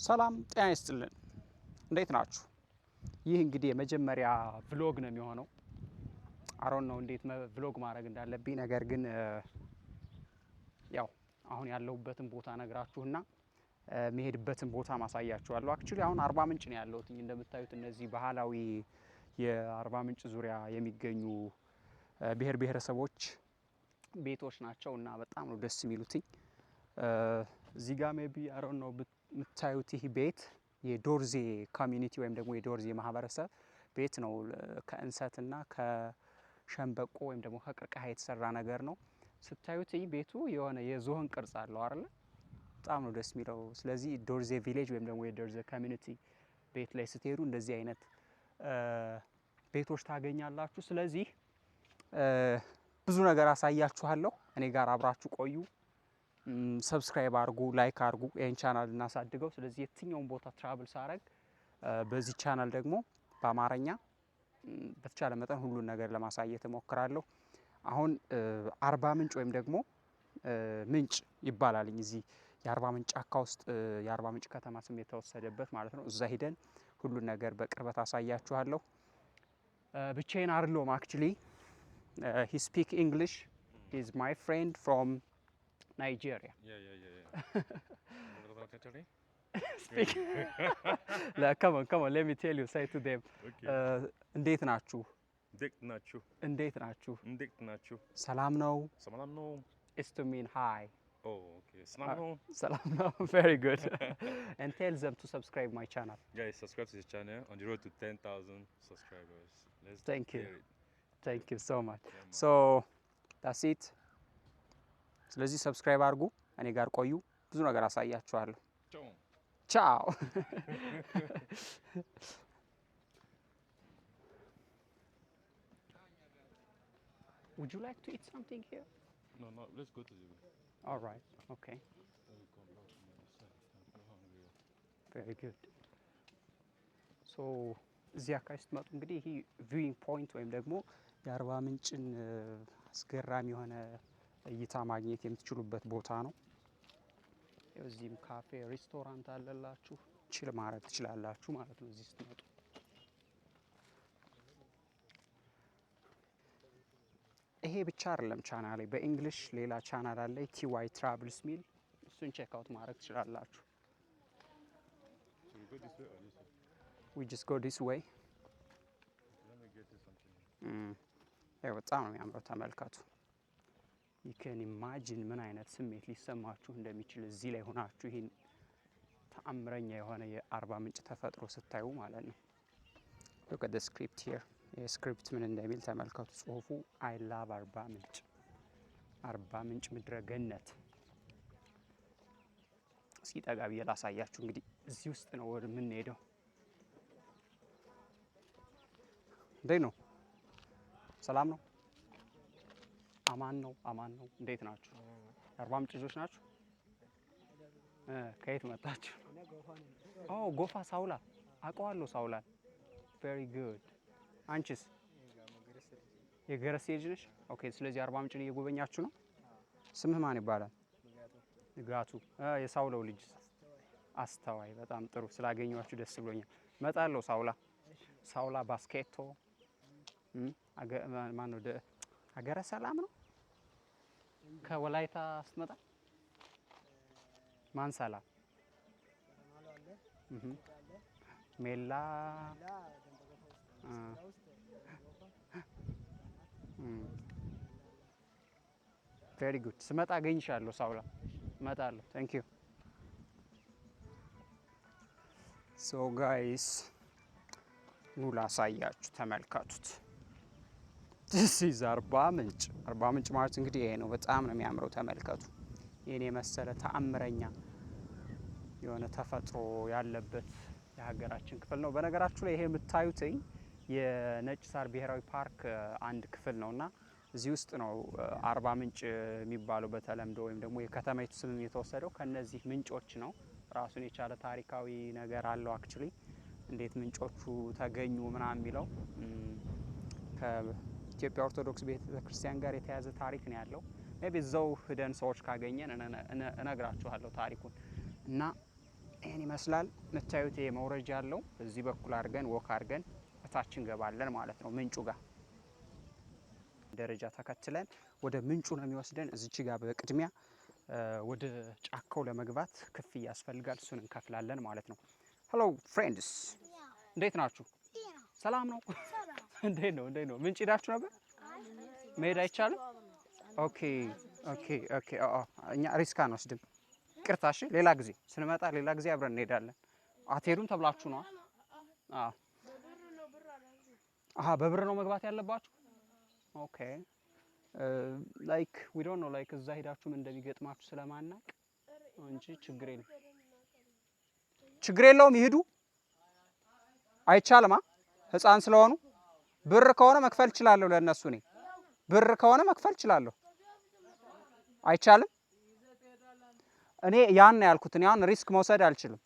ሰላም ጤና ይስጥልን እንዴት ናችሁ? ይህ እንግዲህ የመጀመሪያ ቭሎግ ነው የሚሆነው። አሮን ነው እንዴት ቭሎግ ማድረግ እንዳለብኝ ነገር ግን ያው አሁን ያለሁበትን ቦታ ነግራችሁና መሄድበትን ቦታ ማሳያችኋለሁ። አክቹሊ አሁን አርባ ምንጭ ነው ያለሁት። እንደምታዩት እነዚህ ባህላዊ የአርባ ምንጭ ዙሪያ የሚገኙ ብሔር ብሔረሰቦች ቤቶች ናቸው እና በጣም ነው ደስ የሚሉትኝ። እዚህ ጋር ሜቢ አሮን ነው የምታዩት ይህ ቤት የዶርዜ ኮሚኒቲ ወይም ደግሞ የዶርዜ ማህበረሰብ ቤት ነው። ከእንሰትና ከሸንበቆ ወይም ደግሞ ከቅርቀሃ የተሰራ ነገር ነው። ስታዩት ይህ ቤቱ የሆነ የዝሆን ቅርጽ አለው አይደል? በጣም ነው ደስ የሚለው። ስለዚህ ዶርዜ ቪሌጅ ወይም ደግሞ የዶርዜ ኮሚኒቲ ቤት ላይ ስትሄዱ እንደዚህ አይነት ቤቶች ታገኛላችሁ። ስለዚህ ብዙ ነገር አሳያችኋለሁ። እኔ ጋር አብራችሁ ቆዩ። ሰብስክራይብ አድርጉ፣ ላይክ አድርጉ፣ ይህን ቻናል እናሳድገው። ስለዚህ የትኛውን ቦታ ትራቭል ሳረግ በዚህ ቻናል ደግሞ በአማርኛ በተቻለ መጠን ሁሉን ነገር ለማሳየት እሞክራለሁ። አሁን አርባ ምንጭ ወይም ደግሞ ምንጭ ይባላል እዚህ የአርባ ምንጭ ጫካ ውስጥ የአርባ ምንጭ ከተማ ስም የተወሰደበት ማለት ነው። እዛ ሂደን ሁሉን ነገር በቅርበት አሳያችኋለሁ። ብቻዬን አይደለሁም አክቹሊ he speak English. He's my friend from Nigeria. Yeah. What about Italy? Speak. Come on, let me tell you, say to them. Okay. እንዴት ናችሁ? እንዴት ናችሁ? ሰላም ነው? ሰላም ነው? It's to mean hi. Oh, okay. ሰላም ነው? ሰላም ነው. Very good. And tell them to subscribe my channel. Guys, subscribe to this channel on the road to 10,000 subscribers. Let's Thank you. hear it. Thank you so much. Yeah, man. So that's it. ስለዚህ ሰብስክራይብ አድርጉ፣ እኔ ጋር ቆዩ፣ ብዙ ነገር አሳያችኋለሁ። ቻው። Would you like to eat something here? No, let's go to the... All right, okay. Then we come back from the other side. I'm so hungry. Very good. So እዚህ አካባቢ ስትመጡ እንግዲህ ይህ ቪዊንግ ፖይንት ወይም ደግሞ የአርባ ምንጭን አስገራሚ የሆነ እይታ ማግኘት የምትችሉበት ቦታ ነው። እዚህም ካፌ ሬስቶራንት አለላችሁ፣ ቺል ማድረግ ትችላላችሁ ማለት ነው እዚህ ስትመጡ። ይሄ ብቻ አይደለም ቻናሌ፣ በእንግሊሽ ሌላ ቻናል አለ ቲዋይ ትራቭልስ ሚል፣ እሱን ቼክ አውት ማድረግ ትችላላችሁ። So we go this way or this way? We just go this way. Let me get you something. ያው በጣም ነው የሚያምረው፣ ተመልከቱ። you can imagine ምን አይነት ስሜት ሊሰማችሁ እንደሚችል እዚህ ላይ ሆናችሁ ይሄን ተአምረኛ የሆነ የአርባ ምንጭ ተፈጥሮ ስታዩ ማለት ነው። look at the script here. የስክሪፕት ምን እንደሚል ተመልከቱ። ጽሁፉ I love አርባ ምንጭ፣ አርባ ምንጭ ምድረ ገነት። እስኪ ጠጋ ብዬ ላሳያችሁ። እንግዲህ እዚህ ውስጥ ነው ወደ የምንሄደው። እንዴት ነው? ሰላም ነው? አማን ነው። እንዴት ናችሁ? የአርባ ምንጭ ልጆች ናችሁ? ከየት መጣችሁ? ኦ ጎፋ ሳውላ አውቀዋለሁ። ሳውላ ቬሪ ጉድ። አንቺስ? የገረሴ ልጅ ነሽ? ኦኬ። ስለዚህ አርባ ምንጭን እየጎበኛችሁ ነው። ስምህ ማን ይባላል? ንጋቱ። የሳውላው ልጅ አስተዋይ። በጣም ጥሩ። ስላገኘኋችሁ ደስ ብሎኛል። እመጣለሁ ሳውላ ባስኬቶ ማን ነው? ሀገረ ሰላም ነው። ከወላይታ ስትመጣ ማን ሰላም ሜላ ቬሪ ጉድ። ስመጣ አገኝሻለሁ ሳውላ፣ እመጣለሁ። ታንክ ዩ። ሶ ጋይስ ኑ ላሳያችሁ፣ ተመልከቱት። ዲስ ኢዝ አርባ ምንጭ። አርባ ምንጭ ማለት እንግዲህ ይሄ ነው። በጣም ነው የሚያምረው፣ ተመልከቱ። ይሄን የመሰለ ተአምረኛ የሆነ ተፈጥሮ ያለበት የሀገራችን ክፍል ነው። በነገራችሁ ላይ ይሄ የምታዩትኝ የነጭ ሳር ብሔራዊ ፓርክ አንድ ክፍል ነውና እዚህ ውስጥ ነው አርባ ምንጭ የሚባለው በተለምዶ ወይም ደግሞ የከተማይቱ ስም የተወሰደው ከነዚህ ምንጮች ነው። ራሱን የቻለ ታሪካዊ ነገር አለው። አክቹሊ እንዴት ምንጮቹ ተገኙ ምናምን የሚለው ከኢትዮጵያ ኦርቶዶክስ ቤተክርስቲያን ጋር የተያያዘ ታሪክ ነው ያለው። ሜቢ እዛው ሂደን ሰዎች ካገኘን እነግራችኋለሁ ታሪኩን። እና ይሄን ይመስላል። የምታዩት ይሄ መውረጃ አለው። በዚህ በኩል አድርገን ወክ አድርገን እታች እንገባለን ማለት ነው። ምንጩ ጋር ደረጃ ተከትለን ወደ ምንጩ ነው የሚወስደን። እዚች ጋር በቅድሚያ ወደ ጫካው ለመግባት ክፍያ ያስፈልጋል። እሱን እንከፍላለን ማለት ነው። ሄሎ ፍሬንድስ፣ እንዴት ናችሁ? ሰላም ነው? እንዴት ነው? ምንጭ ሄዳችሁ ነበር? መሄድ አይቻልም? ኦኬ ኦኬ ኦኬ። እኛ ሪስክ አንወስድም። ቅርታ። እሺ፣ ሌላ ጊዜ ስንመጣ ሌላ ጊዜ አብረን እንሄዳለን። አትሄዱም ተብላችሁ ነው? በብር ነው መግባት ያለባችሁ? ኦኬ። ላይክ ዊ ዶንት ኖ ላይክ እዛ ሄዳችሁ ምን እንደሚገጥማችሁ ስለማናቅ እንጂ ችግር የለውም። ይሄዱ። አይቻልማ ህፃን ስለሆኑ። ብር ከሆነ መክፈል እችላለሁ ለእነሱ። እኔ ብር ከሆነ መክፈል እችላለሁ። አይቻልም። እኔ ያን ያልኩት ያን ሪስክ መውሰድ አልችልም።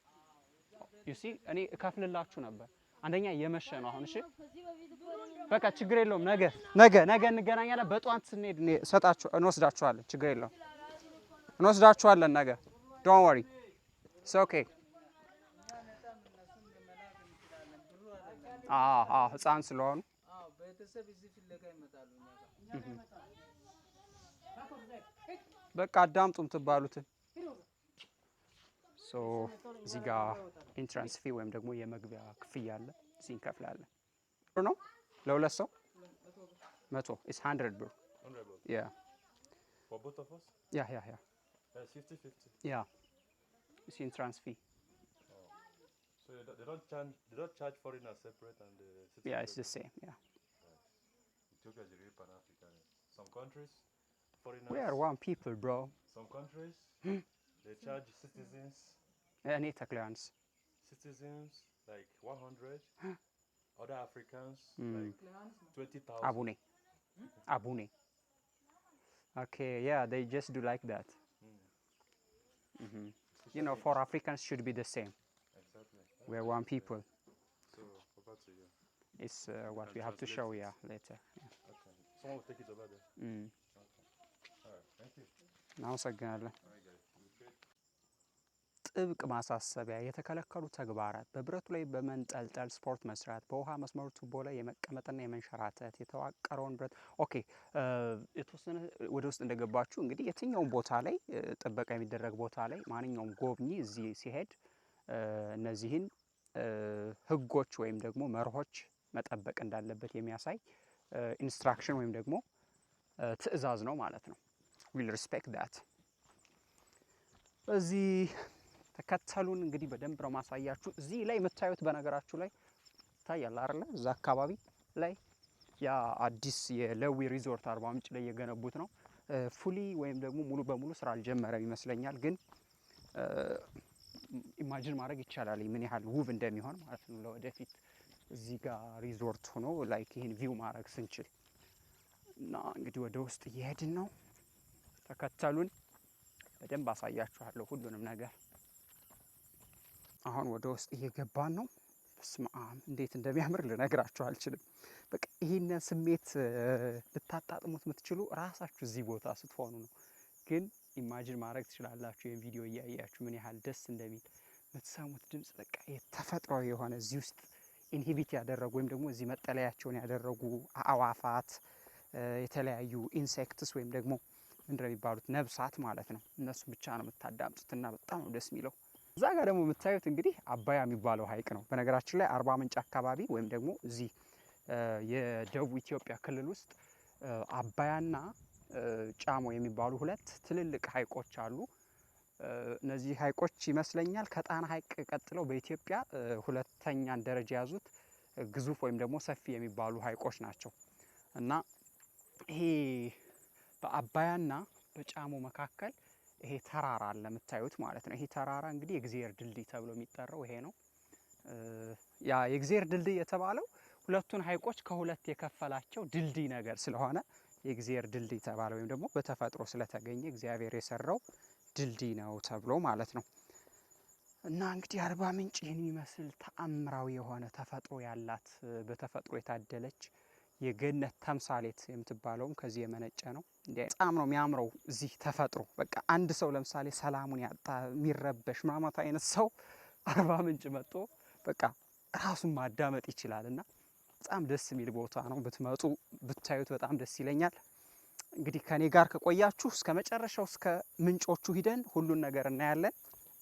ዩሲ እኔ እከፍልላችሁ ነበር። አንደኛ የመሸ ነው አሁን። እሺ በቃ ችግር የለውም። ነገ እንገናኛለን። በጧት ስንሄድ እንወስዳችኋለን። ችግር የለውም፣ እንወስዳችኋለን ነገ። ዶንት ወሪ ኢትስ ኦኬ። ህፃን ስለሆኑ በቃ አዳምጡ የምትባሉትን። እዚህ ጋር ኢንትራንስ ፊ ወይም ደግሞ የመግቢያ ክፍያ አለ። እዚህ እንከፍላለን። ነው ለሁለት ሰው 100 is 100 ብር። Yeah. For both of us? Yeah. That's 50-50. Yeah. It's entrance fee. So they don't charge foreigners separate and the citizens? Yeah, it's the same. Yeah. Ethiopia is really Pan-African. Some countries, foreigners. We are one people, bro. Some countries, they charge citizens. Any Italians. Citizens like 100. Other Africans like 20,000. Abune. Okay, yeah, they just do like that. You know, for Africans should be the same. Exactly. We're one people. So, over to you. It's what we have to show, yeah, later. Yeah. Okay. Someone will take it over there. Okay. All right. Thank you. እናመሰግናለን። All right, guys. We'll trade. ጥብቅ ማሳሰቢያ፣ የተከለከሉ ተግባራት በብረቱ ላይ በመንጠልጠል ስፖርት መስራት፣ በውሃ መስመሩ ቱቦ ላይ የመቀመጥና የመንሸራተት፣ የተዋቀረውን ብረት። ኦኬ፣ የተወሰነ ወደ ውስጥ እንደገባችሁ እንግዲህ የትኛውም ቦታ ላይ ጥበቃ የሚደረግ ቦታ ላይ ማንኛውም ጎብኚ እዚህ ሲሄድ እነዚህን ህጎች ወይም ደግሞ መርሆች መጠበቅ እንዳለበት የሚያሳይ ኢንስትራክሽን ወይም ደግሞ ትዕዛዝ ነው ማለት ነው። ዊል ሪስፔክት ዳት። በዚህ ተከተሉን። እንግዲህ በደንብ ነው ማሳያችሁ። እዚህ ላይ የምታዩት በነገራችሁ ላይ ይታያል አይደለ? እዛ አካባቢ ላይ ያ አዲስ የለዊ ሪዞርት አርባ ምንጭ ላይ የገነቡት ነው። ፉሊ ወይም ደግሞ ሙሉ በሙሉ ስራ አልጀመረም ይመስለኛል፣ ግን ኢማጂን ማድረግ ይቻላል ምን ያህል ውብ እንደሚሆን ማለት ነው ለወደፊት እዚህ ጋር ሪዞርት ሆኖ ላይክ ይሄን ቪው ማድረግ ስንችል። እና እንግዲህ ወደ ውስጥ እየሄድን ነው። ተከተሉን፣ በደንብ አሳያችኋለሁ ሁሉንም ነገር። አሁን ወደ ውስጥ እየገባን ነው። በስመ አብ እንዴት እንደሚያምር ልነግራችሁ አልችልም። በቃ ይህንን ስሜት ልታጣጥሙት የምትችሉ ራሳችሁ እዚህ ቦታ ስትሆኑ ነው። ግን ኢማጂን ማድረግ ትችላላችሁ ይህን ቪዲዮ እያያችሁ ምን ያህል ደስ እንደሚል። የምትሰሙት ድምፅ በቃ ተፈጥሮ የሆነ እዚህ ውስጥ ኢንሂቢት ያደረጉ ወይም ደግሞ እዚህ መጠለያቸውን ያደረጉ አእዋፋት፣ የተለያዩ ኢንሴክትስ ወይም ደግሞ ምንድነው የሚባሉት ነብሳት ማለት ነው። እነሱ ብቻ ነው የምታዳምጡትና በጣም ነው ደስ የሚለው። እዛ ጋር ደግሞ የምታዩት እንግዲህ አባያ የሚባለው ሀይቅ ነው። በነገራችን ላይ አርባ ምንጭ አካባቢ ወይም ደግሞ እዚህ የደቡብ ኢትዮጵያ ክልል ውስጥ አባያና ጫሞ የሚባሉ ሁለት ትልልቅ ሀይቆች አሉ። እነዚህ ሀይቆች ይመስለኛል ከጣና ሀይቅ ቀጥለው በኢትዮጵያ ሁለተኛን ደረጃ የያዙት ግዙፍ ወይም ደግሞ ሰፊ የሚባሉ ሀይቆች ናቸው። እና ይሄ በአባያና በጫሞ መካከል ይሄ ተራራ አለ የምታዩት ማለት ነው። ይሄ ተራራ እንግዲህ የእግዚአብሔር ድልድይ ተብሎ የሚጠራው ይሄ ነው። ያ የእግዚአብሔር ድልድይ የተባለው ሁለቱን ሀይቆች ከሁለት የከፈላቸው ድልድይ ነገር ስለሆነ የእግዚአብሔር ድልድይ ተባለ፣ ወይም ደግሞ በተፈጥሮ ስለተገኘ እግዚአብሔር የሰራው ድልድይ ነው ተብሎ ማለት ነው። እና እንግዲህ አርባ ምንጭ ይህን የሚመስል ተአምራዊ የሆነ ተፈጥሮ ያላት በተፈጥሮ የታደለች የገነት ተምሳሌት የምትባለውም ከዚህ የመነጨ ነው። በጣም ነው የሚያምረው እዚህ ተፈጥሮ። በቃ አንድ ሰው ለምሳሌ ሰላሙን ያጣ የሚረበሽ ምናምን አይነት ሰው አርባ ምንጭ መጥቶ በቃ ራሱን ማዳመጥ ይችላል እና በጣም ደስ የሚል ቦታ ነው። ብትመጡ ብታዩት በጣም ደስ ይለኛል። እንግዲህ ከኔ ጋር ከቆያችሁ እስከ መጨረሻው እስከ ምንጮቹ ሂደን ሁሉን ነገር እናያለን።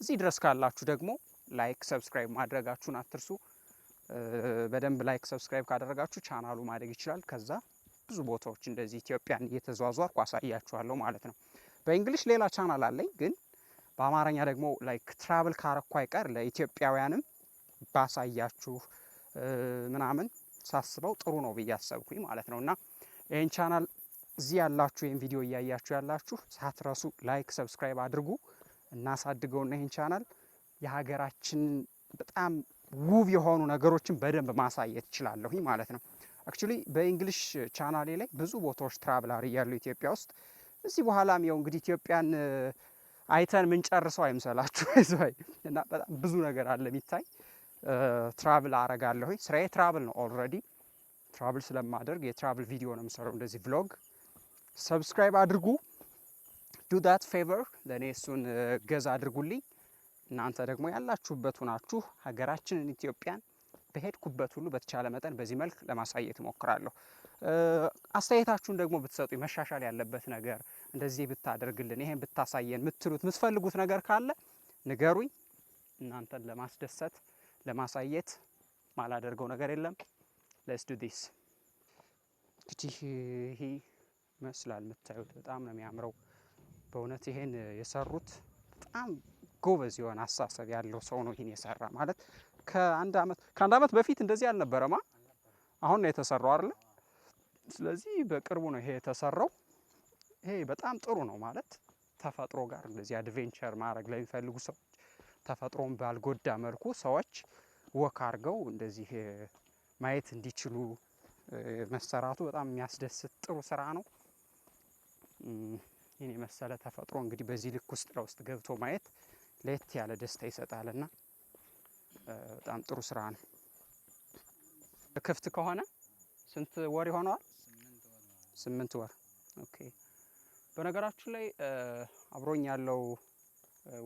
እዚህ ድረስ ካላችሁ ደግሞ ላይክ ሰብስክራይብ ማድረጋችሁን አትርሱ። በደንብ ላይክ ሰብስክራይብ ካደረጋችሁ ቻናሉ ማደግ ይችላል። ከዛ ብዙ ቦታዎች እንደዚህ ኢትዮጵያን እየተዟዟርኩ አሳያችኋለሁ ማለት ነው። በእንግሊሽ ሌላ ቻናል አለኝ፣ ግን በአማርኛ ደግሞ ላይክ ትራቭል ካረኳ አይቀር ለኢትዮጵያውያንም ባሳያችሁ ምናምን ሳስበው ጥሩ ነው ብዬ አሰብኩኝ ማለት ነው። እና ይህን ቻናል እዚህ ያላችሁ ይህን ቪዲዮ እያያችሁ ያላችሁ ሳትረሱ ላይክ ሰብስክራይብ አድርጉ። እናሳድገውና ይህን ቻናል የሀገራችን በጣም ውብ የሆኑ ነገሮችን በደንብ ማሳየት እችላለሁኝ ማለት ነው። አክቹሊ በእንግሊሽ ቻናሌ ላይ ብዙ ቦታዎች ትራቭል አድርጊያለሁ ኢትዮጵያ ውስጥ። እዚህ በኋላም ያው እንግዲህ ኢትዮጵያን አይተን ምንጨርሰው አይምሰላችሁ እና በጣም ብዙ ነገር አለ የሚታይ። ትራቭል አረጋለሁኝ፣ ስራዬ ትራቭል ነው። ኦልሬዲ ትራቭል ስለማደርግ የትራቭል ቪዲዮ ነው የምሰራው፣ እንደዚህ ቭሎግ። ሰብስክራይብ አድርጉ፣ ዱ ዳት ፌቨር፣ ለእኔ እሱን ገዛ አድርጉልኝ። እናንተ ደግሞ ያላችሁበት ሁናችሁ ሀገራችንን ኢትዮጵያን በሄድኩበት ሁሉ በተቻለ መጠን በዚህ መልክ ለማሳየት እሞክራለሁ። አስተያየታችሁን ደግሞ ብትሰጡ መሻሻል ያለበት ነገር እንደዚህ ብታደርግልን፣ ይሄን ብታሳየን የምትሉት የምትፈልጉት ነገር ካለ ንገሩኝ። እናንተን ለማስደሰት ለማሳየት ማላደርገው ነገር የለም። ሌትስ ዱ ዲስ። እንግዲህ ይሄ ይመስላል የምታዩት፣ በጣም ነው የሚያምረው በእውነት። ይሄን የሰሩት በጣም ጎበዝ የሆነ አሳሰብ ያለው ሰው ነው ይሄን የሰራ ማለት። ከአንድ አመት በፊት እንደዚህ አልነበረማ፣ አሁን ነው የተሰራው አይደል? ስለዚህ በቅርቡ ነው ይሄ የተሰራው። ይሄ በጣም ጥሩ ነው ማለት ተፈጥሮ ጋር እንደዚህ አድቬንቸር ማድረግ ለሚፈልጉ ሰዎች ተፈጥሮን ባልጎዳ መልኩ ሰዎች ወክ አድርገው እንደዚህ ማየት እንዲችሉ መሰራቱ በጣም የሚያስደስት ጥሩ ስራ ነው። ይህን የመሰለ ተፈጥሮ እንግዲህ በዚህ ልክ ውስጥ ለውስጥ ገብቶ ማየት ለየት ያለ ደስታ ይሰጣልና በጣም ጥሩ ስራ ነው። ክፍት ከሆነ ስንት ወር ይሆነዋል? 8 ወር። ኦኬ። በነገራችሁ ላይ አብሮኝ ያለው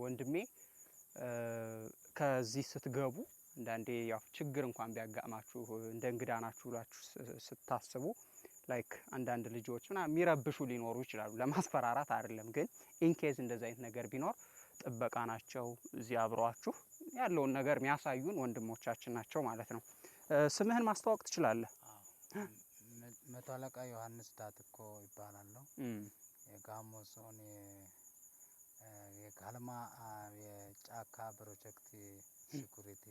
ወንድሜ ከዚህ ስትገቡ አንዳንዴ ያው ችግር እንኳን ቢያጋማችሁ እንደ እንግዳ ናችሁ ብላችሁ ስታስቡ ላይክ አንዳንድ ልጆች ምናምን የሚረብሹ ሊኖሩ ይችላሉ። ለማስፈራራት አይደለም፣ ግን ኢንኬዝ እንደዚህ አይነት ነገር ቢኖር ጥበቃ ናቸው። እዚህ አብረዋችሁ ያለውን ነገር የሚያሳዩን ወንድሞቻችን ናቸው ማለት ነው። ስምህን ማስተዋወቅ ትችላለህ? መቶ አለቃ ዮሐንስ ዳትኮ ይባላለሁ። የጋሞ ዞን የጋልማ የጫካ ፕሮጀክት ሲኩሪቲ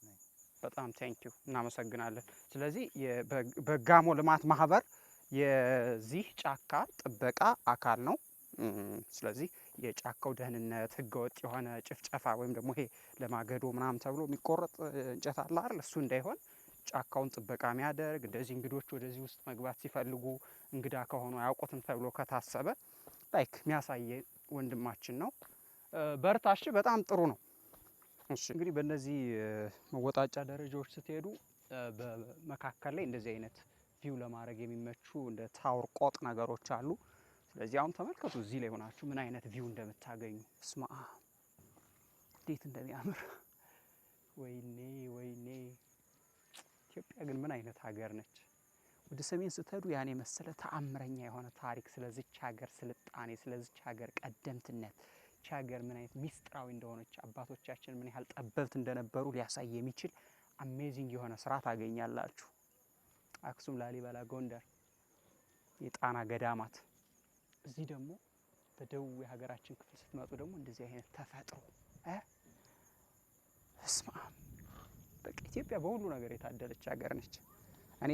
ነኝ። በጣም ቴንኪዩ፣ እናመሰግናለን። ስለዚህ በጋሞ ልማት ማህበር የዚህ ጫካ ጥበቃ አካል ነው። ስለዚህ የጫካው ደህንነት፣ ህገወጥ የሆነ ጭፍጨፋ ወይም ደግሞ ይሄ ለማገዶ ምናምን ተብሎ የሚቆረጥ እንጨት አለ አይደል? እሱ እንዳይሆን ጫካውን ጥበቃ የሚያደርግ እንደዚህ እንግዶች ወደዚህ ውስጥ መግባት ሲፈልጉ እንግዳ ከሆኑ አያውቁትም ተብሎ ከታሰበ ላይክ የሚያሳየ ወንድማችን ነው። በርታሽ፣ በጣም ጥሩ ነው። እሺ እንግዲህ በእነዚህ መወጣጫ ደረጃዎች ስትሄዱ በመካከል ላይ እንደዚህ አይነት ቪው ለማድረግ የሚመቹ እንደ ታወር ቆጥ ነገሮች አሉ። ስለዚህ አሁን ተመልከቱ፣ እዚህ ላይ ሆናችሁ ምን አይነት ቪው እንደምታገኙ። ስማ እንዴት እንደሚያምር! ወይኔ ወይኔ! ኢትዮጵያ ግን ምን አይነት ሀገር ነች! ወደ ሰሜን ስትሄዱ ያኔ መሰለ ተአምረኛ የሆነ ታሪክ ስለዚች ሀገር ስልጣኔ፣ ስለዚች ሀገር ቀደምትነት፣ ይህች ሀገር ምን አይነት ሚስጥራዊ እንደሆነች፣ አባቶቻችን ምን ያህል ጠበብት እንደነበሩ ሊያሳይ የሚችል አሜዚንግ የሆነ ስራ ታገኛላችሁ። አክሱም፣ ላሊበላ፣ ጎንደር፣ የጣና ገዳማት። እዚህ ደግሞ በደቡብ የሀገራችን ክፍል ስትመጡ ደግሞ እንደዚህ አይነት ተፈጥሮ እስማ በቃ ኢትዮጵያ በሁሉ ነገር የታደለች ሀገር ነች። እኔ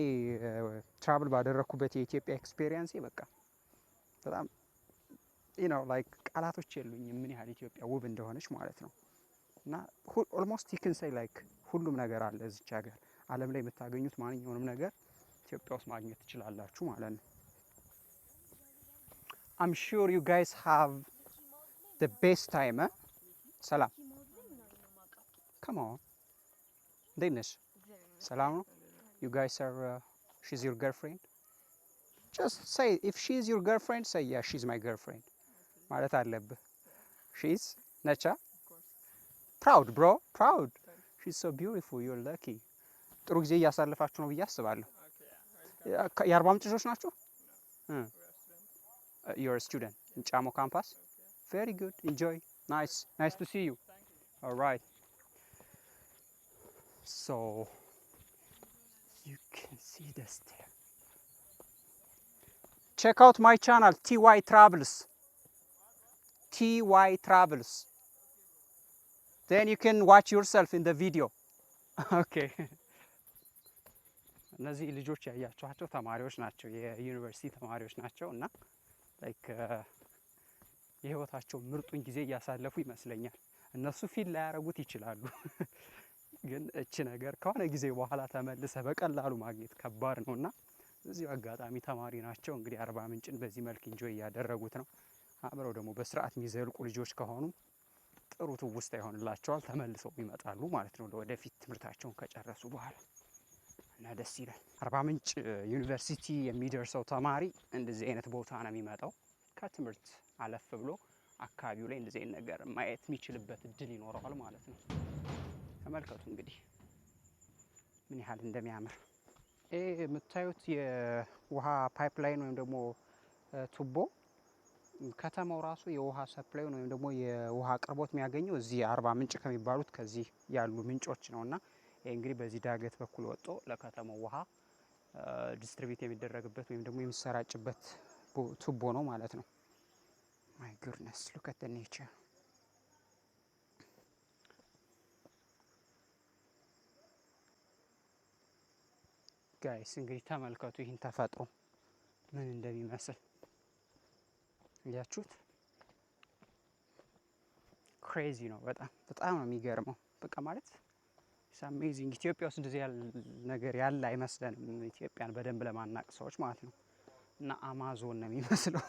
ትራቭል ባደረኩበት የኢትዮጵያ ኤክስፔሪየንስ በቃ በጣም ላይክ ቃላቶች የሉኝም ምን ያህል ኢትዮጵያ ውብ እንደሆነች ማለት ነው። እና ኦልሞስት ዩ ሴይ ላይክ ሁሉም ነገር አለ እዚች ሀገር። ዓለም ላይ የምታገኙት ማንኛውንም ነገር ኢትዮጵያ ውስጥ ማግኘት ትችላላችሁ ማለት ነው። I'm sure you guys have the best time. ሰላም come on እንዴት ነሽ? ሰላም ነው? You guys are she's your girlfriend? Just say, if she's your girlfriend, say, yeah, she's my girlfriend. ማለት አለብህ። She's ነቻ? Proud, bro. Proud. She's so beautiful. You're lucky. ጥሩ ጊዜ እያሳለፋችሁ ነው ብዬ አስባለሁ። የአርባ ምንጭ ልጆች ናቸው? You're a student in Chamo campus? Very good. Enjoy. Nice. Nice to see you. All right. So, you can see the stair. Check out my channel, TY Travels. TY Travels. Then you can watch yourself in the video. Okay. እነዚህ ልጆች ያያችኋቸው ተማሪዎች ናቸው፣ የዩኒቨርሲቲ ተማሪዎች ናቸው እና ላይክ የህይወታቸው ምርጡን ጊዜ እያሳለፉ ይመስለኛል። እነሱ ፊል ላያረጉት ይችላሉ፣ ግን እቺ ነገር ከሆነ ጊዜ በኋላ ተመልሰ በቀላሉ ማግኘት ከባድ ነውና እዚሁ አጋጣሚ ተማሪ ናቸው እንግዲህ አርባ ምንጭን በዚህ መልክ ኢንጆይ እያደረጉት ነው። አብረው ደግሞ በስርዓት የሚዘልቁ ልጆች ከሆኑ ጥሩ ትውስታ ይሆንላቸዋል፣ ተመልሰው ይመጣሉ ማለት ነው ወደፊት ትምህርታቸውን ከጨረሱ በኋላ እና ደስ ይላል። አርባ ምንጭ ዩኒቨርሲቲ የሚደርሰው ተማሪ እንደዚህ አይነት ቦታ ነው የሚመጣው። ከትምህርት አለፍ ብሎ አካባቢው ላይ እንደዚህ አይነት ነገር ማየት የሚችልበት እድል ይኖረዋል ማለት ነው። ተመልከቱ እንግዲህ ምን ያህል እንደሚያምር። ይሄ የምታዩት የውሃ ፓይፕላይን ወይም ደግሞ ቱቦ ከተማው ራሱ የውሃ ሰፕላይን ወይም ደግሞ የውሃ አቅርቦት የሚያገኘው እዚህ አርባ ምንጭ ከሚባሉት ከዚህ ያሉ ምንጮች ነውና ይሄ እንግዲህ በዚህ ዳገት በኩል ወጥቶ ለከተማው ውሃ ዲስትሪቢዩት የሚደረግበት ወይም ደግሞ የሚሰራጭበት ቱቦ ነው ማለት ነው። ማይ ጉድነስ ሉክ አት ዘ ኔቸር ጋይስ። እንግዲህ ተመልከቱ ይህን ተፈጥሮ ምን እንደሚመስል እያችሁት። ክሬዚ ነው። በጣም ነው የሚገርመው። በቃ ማለት አሜዚንግ። ኢትዮጵያ ውስጥ እንደዚህ ያለ ነገር ያለ አይመስለንም፣ ኢትዮጵያን በደንብ ለማናቅ ሰዎች ማለት ነው። እና አማዞን ነው የሚመስለው።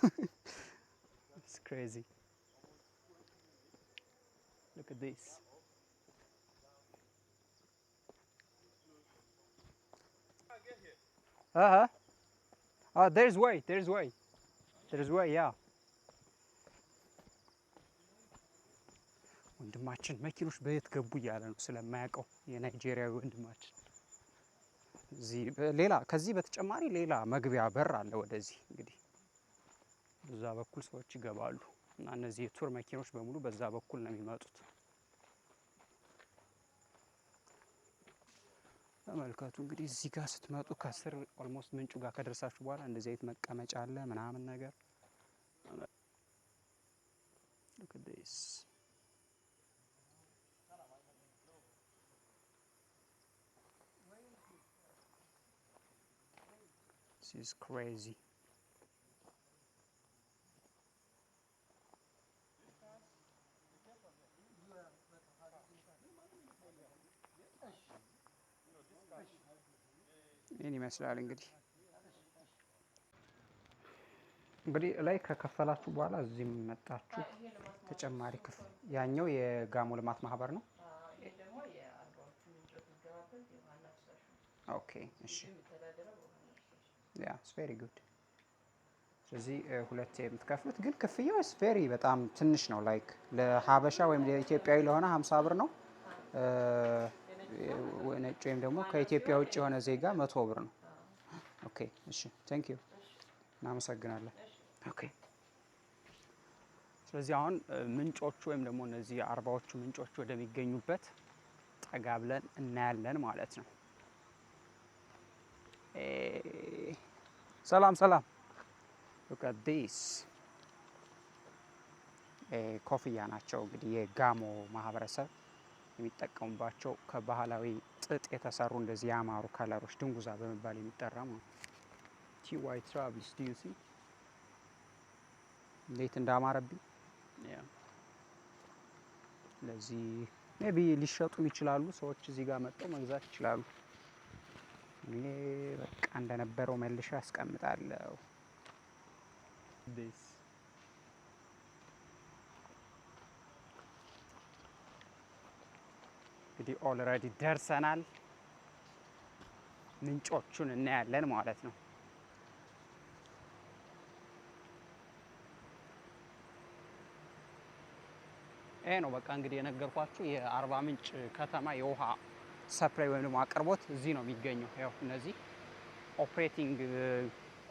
ኢትስ ክሬዚ ሉክ አት ዲስ። there's way yeah። ወንድማችን መኪኖች በየት ገቡ እያለ ነው ስለማያውቀው የናይጄሪያዊ ወንድማችን። እዚህ ሌላ ከዚህ በተጨማሪ ሌላ መግቢያ በር አለ ወደዚህ። እንግዲህ በዛ በኩል ሰዎች ይገባሉ እና እነዚህ የቱር መኪኖች በሙሉ በዛ በኩል ነው የሚመጡት። ተመልከቱ እንግዲህ እዚህ ጋር ስትመጡ ከስር ኦልሞስት ምንጩ ጋር ከደረሳችሁ በኋላ እንደዚህ አይነት መቀመጫ አለ ምናምን ነገር። look at this this is crazy። ይህን ይመስላል እንግዲህ ላይ ከከፈላችሁ በኋላ እዚህም መጣችሁ ተጨማሪ ክፍል። ያኛው የጋሞ ልማት ማህበር ነው። ኦኬ እሺ ያ ኢትስ ቬሪ ጉድ። ስለዚህ ሁለት የምትከፍሉት ግን ክፍያው ኢትስ ቬሪ በጣም ትንሽ ነው። ላይክ ለሀበሻ ወይም ለኢትዮጵያዊ ለሆነ 50 ብር ነው። ነጭ ወይም ደግሞ ከኢትዮጵያ ውጭ የሆነ ዜጋ 100 ብር ነው። ኦኬ እሺ ቴንክ ዩ እናመሰግናለን። ኦኬ ስለዚህ አሁን ምንጮቹ ወይም ደግሞ እነዚህ አርባዎቹ ምንጮች ወደሚገኙበት ጠጋ ብለን እናያለን ማለት ነው። ሰላም ሰላም። look at this ኮፍያ ናቸው እንግዲህ የጋሞ ማህበረሰብ የሚጠቀሙባቸው ከባህላዊ ጥጥ የተሰሩ እንደዚህ ያማሩ ከለሮች ድንጉዛ በመባል የሚጠራ ማለት ነው። TY Travels do you see እንዴት እንዳማረብኝ። ስለዚህ ሜቢ ሊሸጡም ይችላሉ። ሰዎች እዚህ ጋር መጥተው መግዛት ይችላሉ። እኔ በቃ እንደነበረው መልሼ አስቀምጣለሁ። እንግዲህ ኦልሬዲ ደርሰናል። ምንጮቹን እናያለን ማለት ነው። ይሄ ነው በቃ እንግዲህ የነገርኳችሁ የአርባ ምንጭ ከተማ የውሃ ሰፕላይ ወይም ደግሞ አቅርቦት እዚህ ነው የሚገኘው። ያው እነዚህ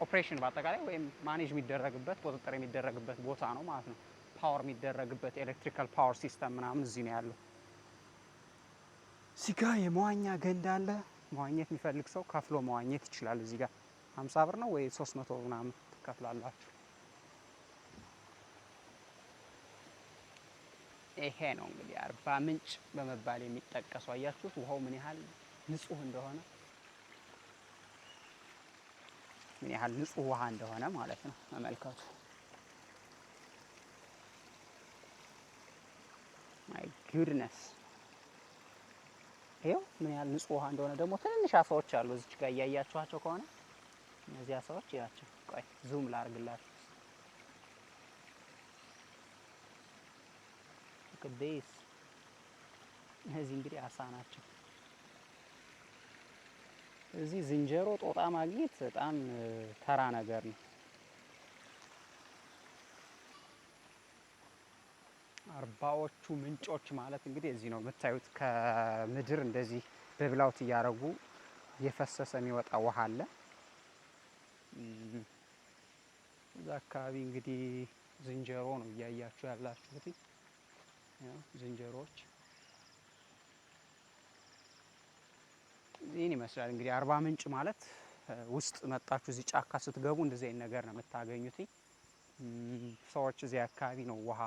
ኦፕሬሽን በአጠቃላይ ወይም ማኔጅ የሚደረግበት ቁጥጥር የሚደረግበት ቦታ ነው ማለት ነው። ፓወር የሚደረግበት ኤሌክትሪካል ፓወር ሲስተም ምናምን እዚህ ነው ያለው። እዚህ ጋር የመዋኛ ገንዳ አለ። መዋኘት የሚፈልግ ሰው ከፍሎ መዋኘት ይችላል። እዚህ ጋር 50 ብር ነው ወይ 300 ምናምን ትከፍላላችሁ። ይሄ ነው እንግዲህ አርባ ምንጭ በመባል የሚጠቀሰው። አያችሁት ውሃው ምን ያህል ንጹህ እንደሆነ፣ ምን ያህል ንጹህ ውሃ እንደሆነ ማለት ነው። ተመልከቱ። ማይ ጉድነስ ይኸው ምን ያህል ንጹህ ውሃ እንደሆነ። ደግሞ ትንንሽ አሳዎች አሉ እዚች ጋር እያያችኋቸው ከሆነ እነዚህ አሳዎች ያቸው። ቆይ ዙም ላርግላችሁ። ቅዴስ እነዚህ እንግዲህ አሳ ናቸው። እዚህ ዝንጀሮ፣ ጦጣ ማግኘት በጣም ተራ ነገር ነው። አርባዎቹ ምንጮች ማለት እንግዲህ እዚህ ነው የምታዩት። ከምድር እንደዚህ በብላውት እያደረጉ እየፈሰሰ የሚወጣ ውሃ አለ። እዛ አካባቢ እንግዲህ ዝንጀሮ ነው እያያችሁ ያላችሁት። ዝንጀሮዎች ይህን ይመስላል እንግዲህ አርባ ምንጭ ማለት። ውስጥ መጣችሁ እዚህ ጫካ ስትገቡ እንደዚህ አይነት ነገር ነው የምታገኙት። ሰዎች እዚህ አካባቢ ነው ውሃ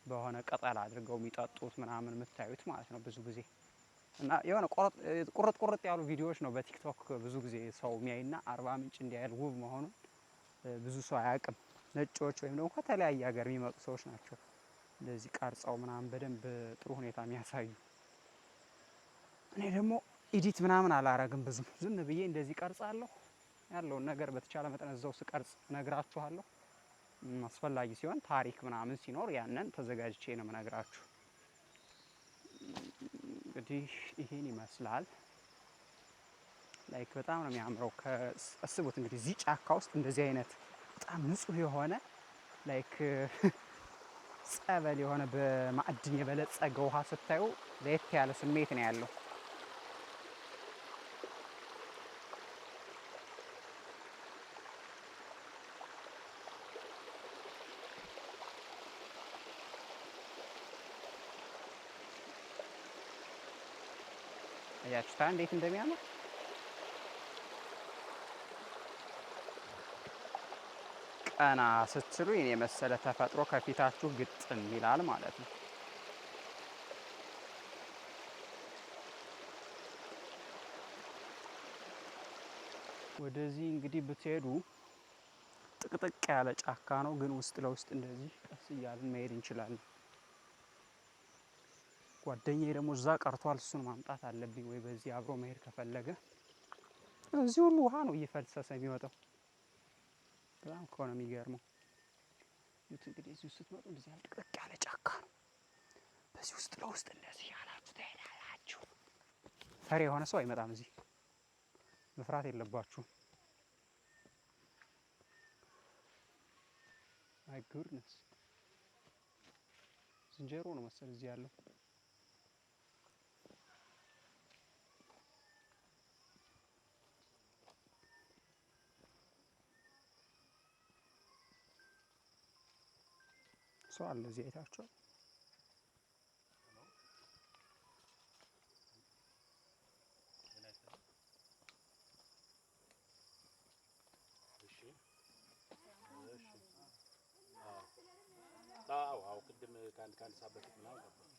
በሆነ ቅጠል አድርገው የሚጠጡት ምናምን የምታዩት ማለት ነው ብዙ ጊዜ። እና የሆነ ቁርጥ ያሉ ቪዲዮዎች ነው በቲክቶክ ብዙ ጊዜ ሰው የሚያይና አርባ ምንጭ እንዲያህል ውብ መሆኑን ብዙ ሰው አያውቅም። ነጮች ወይም ደግሞ ከተለያየ ሀገር የሚመጡ ሰዎች ናቸው እንደዚህ ቀርጸው ምናምን በደንብ ጥሩ ሁኔታ የሚያሳዩ። እኔ ደግሞ ኢዲት ምናምን አላረግም ብዙ፣ ዝም ብዬ እንደዚህ ቀርጻለሁ። ያለውን ነገር በተቻለ መጠን እዛው ስቀርጽ ነግራችኋለሁ። አስፈላጊ ሲሆን ታሪክ ምናምን ሲኖር ያንን ተዘጋጅቼ ነው የምነግራችሁ። እንግዲህ ይሄን ይመስላል። ላይክ በጣም ነው የሚያምረው። አስቡት እንግዲህ እዚህ ጫካ ውስጥ እንደዚህ አይነት በጣም ንጹህ የሆነ ላይክ ጸበል የሆነ በማዕድን የበለጸገ ውሃ ስታዩ ለየት ያለ ስሜት ነው ያለው። አያችሁታ እንዴት እንደሚያምር። ቀና ስትሉ የኔ የመሰለ ተፈጥሮ ከፊታችሁ ግጥም ይላል ማለት ነው። ወደዚህ እንግዲህ ብትሄዱ ጥቅጥቅ ያለ ጫካ ነው፣ ግን ውስጥ ለውስጥ እንደዚህ ቀስ እያልን መሄድ እንችላለን። ጓደኛዬ ደግሞ እዛ ቀርቷል፣ እሱን ማምጣት አለብኝ ወይ በዚህ አብሮ መሄድ ከፈለገ። እዚህ ሁሉ ውሃ ነው እየፈሰሰ የሚወጣው። በጣም እኮ ነው የሚገርመው። እንግዲህ እዚህ ስትመጡ እንደዚህ ያለ ጥቅጥቅ ያለ ጫካ ነው። በዚህ ውስጥ ለውስጥ እንደዚህ ያላችሁ ትሄዳላችሁ። ፈሪ የሆነ ሰው አይመጣም እዚህ። መፍራት የለባችሁም። ማይ ጉድነስ ዝንጀሮ ነው መሰል እዚህ ያለው። ሰው አለ እዚህ አይታችኋል።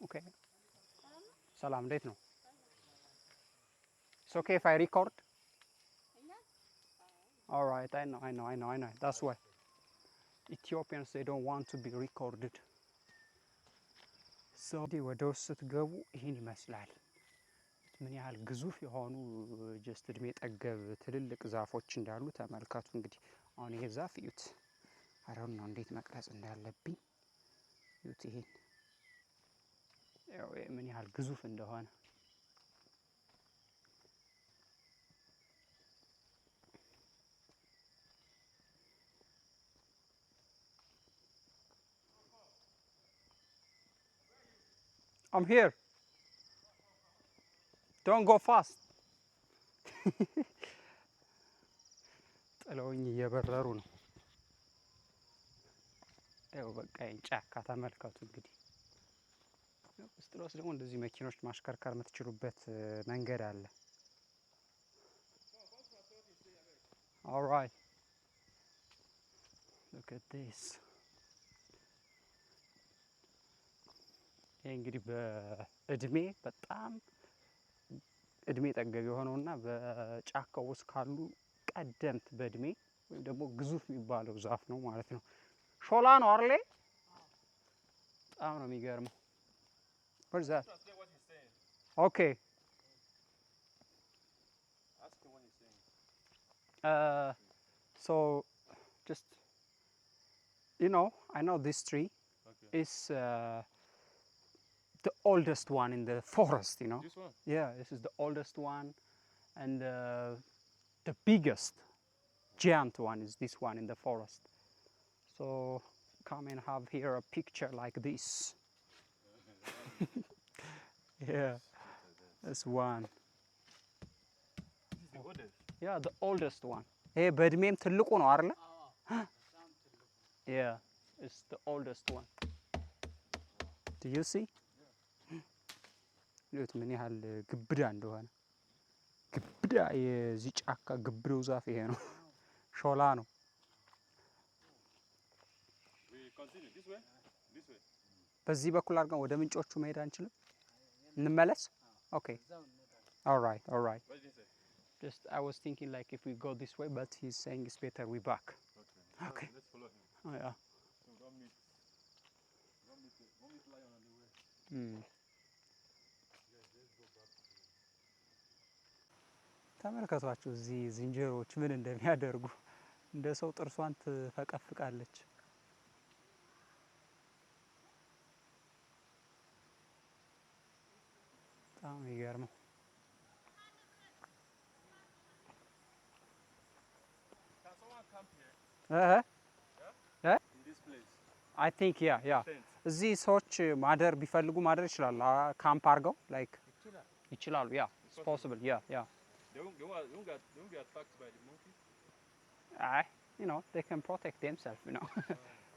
ኦኬ ሰላም፣ እንዴት ነው? It's okay if I record? All right, I know. That's why Ethiopians, they don't want to be recorded. So ወደ ውስጥ ስትገቡ ይህን ይመስላል። ምን ያህል ግዙፍ የሆኑ ጀስት እድሜ ጠገብ ትልልቅ ዛፎች እንዳሉ ተመልከቱ። እንግዲህ አሁን ይሄ ዛፍ እዩት። አረውን ነው እንዴት መቅረጽ እንዳለብኝ እዩት። ይሄን ምን ያህል ግዙፍ እንደሆነ I'm here. Don't go fast. ጥለውኝ እየበረሩ ነው። ያው በቃ ጫካ ተመልከቱ እንግዲህ። ውስጥ ለውስጥ ደግሞ እንደዚህ መኪኖች ማሽከርከር የምትችሉበት መንገድ አለ። All right. Look at this. ይሄ እንግዲህ በእድሜ በጣም እድሜ ጠገብ የሆነውና በጫካው ውስጥ ካሉ ቀደምት በእድሜ ወይም ደግሞ ግዙፍ የሚባለው ዛፍ ነው ማለት ነው። ሾላ ነው አይደል? በጣም ነው የሚገርመው። What's that? Okay. Ask him what he's saying. So just I know this tree is the oldest one in the forest, This one? Yeah, this is the oldest one, and the biggest giant one is this one in the forest. So come and have here a picture like this. Yeah, that's one. This is the oldest. Yeah, the oldest one. Hey, በእድሜም ትልቁ ነው አይደል? Yeah, it's the oldest one. Do you see? ሉት ምን ያህል ግብዳ እንደሆነ። ግብዳ የዚህ ጫካ ግብዳው ዛፍ ይሄ ነው። ሾላ ነው። We continue this way? This way. በዚህ በኩል አድርገን ወደ ምንጮቹ መሄድ አንችልም? እንመለስ? Okay. All right. What did he say? Just I was thinking like if we go this way, but he's saying it's better we back. Okay. Let's follow him. Oh yeah. So don't meet lion on the way. ተመልከቷቸው እዚህ ዝንጀሮዎች ምን እንደሚያደርጉ። እንደ ሰው ጥርሷን ትፈቀፍቃለች። በጣም ይገርመው። Can someone camp here? In this place? I think yeah. Tent. እዚህ ሰዎች ማደር ቢፈልጉ ማደር ይችላሉ። ካምፕ አድርገው like ይችላሉ። Yeah, it's possible. Yeah. They won't get attacked by the monkey? They can protect themselves,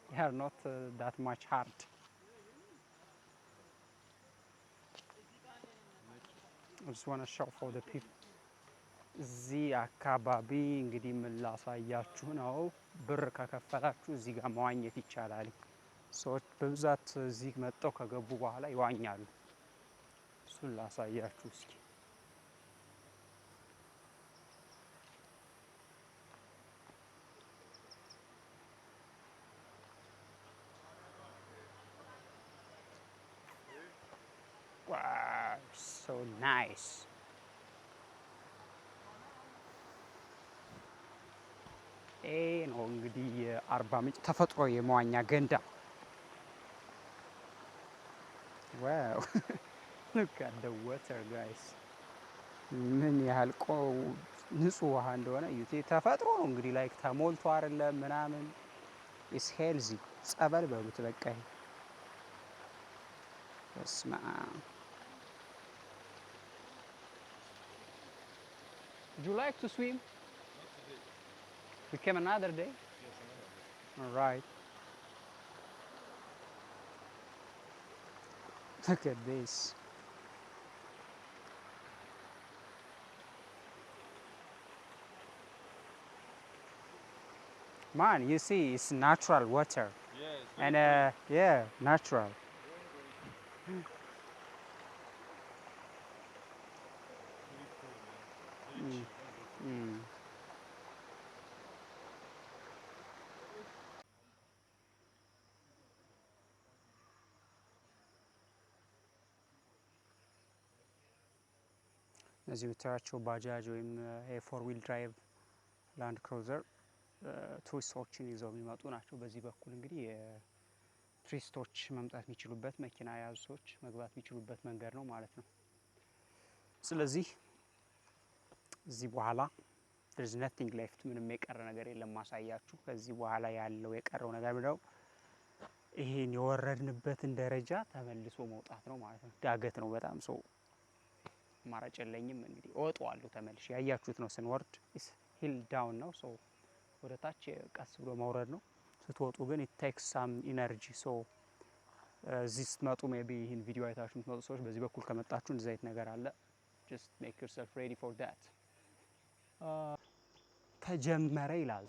They are not that much hard. I just want to show for the people. እዚህ አካባቢ እንግዲህ ምን ላሳያችሁ ነው። ብር ከከፈላችሁ እዚህ ጋር መዋኘት ይቻላል። ሰዎች በብዛት እዚህ መጥተው ከገቡ በኋላ ይዋኛሉ። እሱን ላሳያችሁ እስኪ። Wow, so nice. ነው እንግዲህ የአርባ ምንጭ ተፈጥሮ የመዋኛ ገንዳ። Wow. Look at the water, guys. ምን ያህል ንጹህ ውሃ እንደሆነ እዩት። ተፈጥሮ ነው እንግዲህ ላይክ ተሞልቶ አይደለም ምናምን። is healthy. ጸበል በሉት በቃ። በስመ አብ። Would you like to swim? Not today. We came another day? Yes, another day. All right. Look at this. Man, you see, it's natural water. Yes. And yeah, natural. እነዚህ የምታያቸው ባጃጅ ወይም ፎር ዊል ድራይቭ ላንድ ክሩዘር ቱሪስቶችን ይዘው የሚመጡ ናቸው። በዚህ በኩል እንግዲህ ቱሪስቶች መምጣት የሚችሉበት መኪና የያዙ ሰዎች መግባት የሚችሉበት መንገድ ነው ማለት ነው። ስለዚህ እዚህ በኋላ there's nothing left ምንም የቀረ ነገር የለም ማሳያችሁ። ከዚህ በኋላ ያለው የቀረው ነገር ነው ይሄን የወረድንበትን ደረጃ ተመልሶ መውጣት ነው ማለት ነው። ዳገት ነው በጣም ሰው አማራጭ የለኝም። እንግዲህ እወጣዋለሁ ተመልሼ። ያያችሁት ነው ስንወርድ ሂል ዳውን ነው ሰው ወደ ታች ቀስ ብሎ መውረድ ነው። ስትወጡ ግን it takes some energy so እዚህ ስትመጡ ሜቢ ይህን ቪዲዮ አይታችሁ የምትመጡ ሰዎች በዚህ በኩል ከመጣችሁ እንደዚህ አይነት ነገር አለ። just make yourself ready for that። ተጀመረ ይላል።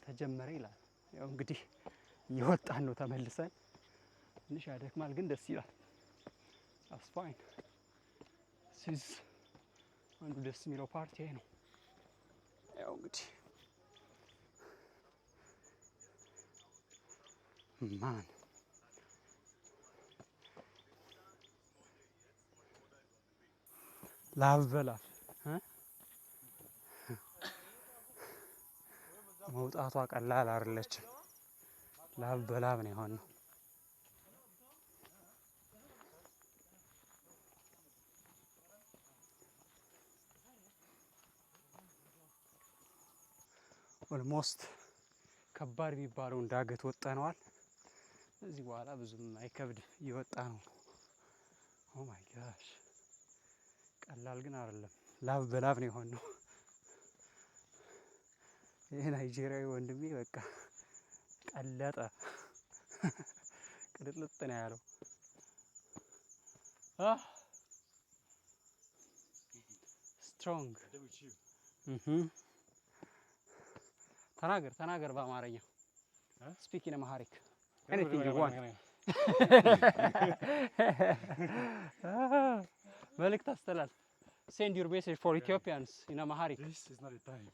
ያው እንግዲህ እየወጣን ነው ተመልሰን። ትንሽ ያደክማል ግን ደስ ይላል። that's fine። አንዱ ደስ የሚለው ፓርቲ ይሄ ነው። ያው እንግዲህ ማን ላብ በላብ መውጣቷ ቀላል አይደለችም። ላብ በላብ ነው የሆነው። ኦልሞስት ከባድ የሚባለውን ዳገት ወጣነዋል። እዚህ በኋላ ብዙም አይከብድ እየወጣ ነው። ኦ ማይ ጋሽ ቀላል ግን አይደለም። ላብ በላብ ነው የሆነው። ይሄ ናይጄሪያዊ ወንድሜ በቃ ቀለጠ። ቅልጥልጥ ነው ያለው። ስትሮንግ ተናገር በአማርኛ ስፒክ ኢን አማሪክ anything you want መልእክት አስተላልፍ send your message for Ethiopians in Amharic. This is not the time.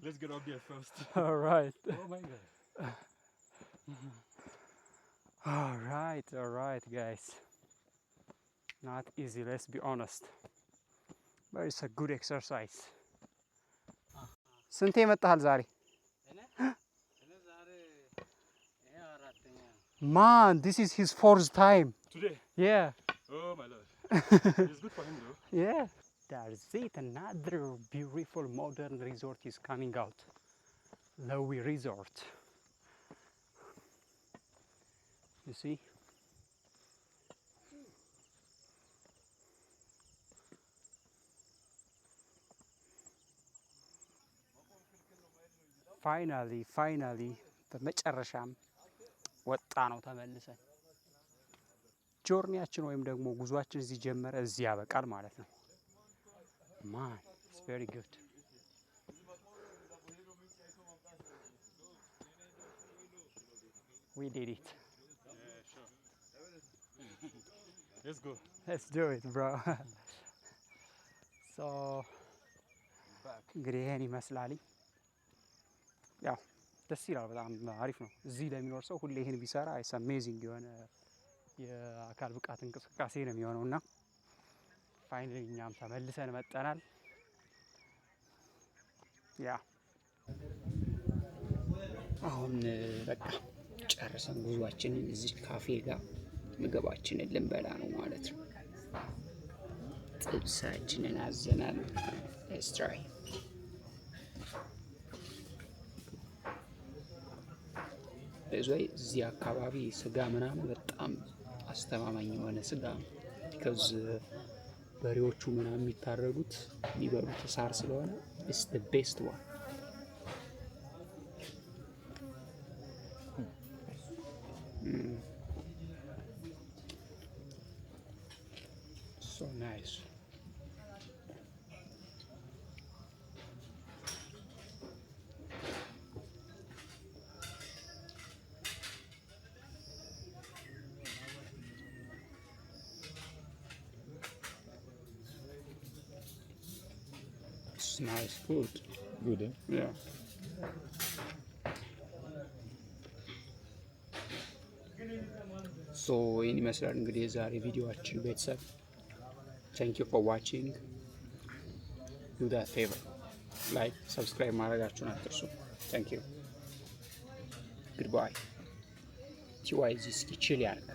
Let's get up there first. All right. Oh my God. All right guys, not easy, let's be honest, but it's a good exercise. ስንቴ መጣሃል ዛሬ? Man, this is his fourth time. Today? Yeah. Oh my Lord. It's good for him though. Yeah. There's it. Another beautiful modern resort is coming out. Lowy Resort. You see? Finally, በመጨረሻም ወጣ ነው ተመልሰን። ጆርኒያችን ወይም ደግሞ ጉዟችን እዚህ ጀመረ፣ እዚህ ያበቃል ማለት ነው። ማን ኢትስ ቬሪ ጉድ። We did it. Yeah, sure. Let's go. Let's do it, bro. So እንግዲህ ይሄን ይመስላል። ያው ደስ ይላል፣ በጣም አሪፍ ነው። እዚህ ለሚኖር ሰው ሁሌ ይሄን ቢሰራ አይስ አሜዚንግ የሆነ የአካል ብቃት እንቅስቃሴ ነው የሚሆነው። እና ፋይናሊ እኛም ተመልሰን መጠናል። ያ አሁን በቃ ጨርሰን ጉዟችንን እዚህ ካፌ ጋር ምግባችንን ልንበላ ነው ማለት ነው። ጥብሳችንን አዘናል። Let's try. እዚህ አካባቢ ስጋ ምናምን በጣም አስተማማኝ የሆነ ስጋ ነው። ቢካዝ በሬዎቹ ምናምን የሚታረዱት የሚበሉት ሳር ስለሆነ it's the best one. So nice. It's nice food. Good, eh? Yeah. So ይህን ይመስላል እንግዲህ የዛሬ ቪዲዮአችን ቤተሰብ። Thank you for watching. Do that favor. Like, subscribe ማድረጋችሁን አትርሱ. Thank you. Goodbye. TY እዚህ እስኪ ቺል ያድርግ።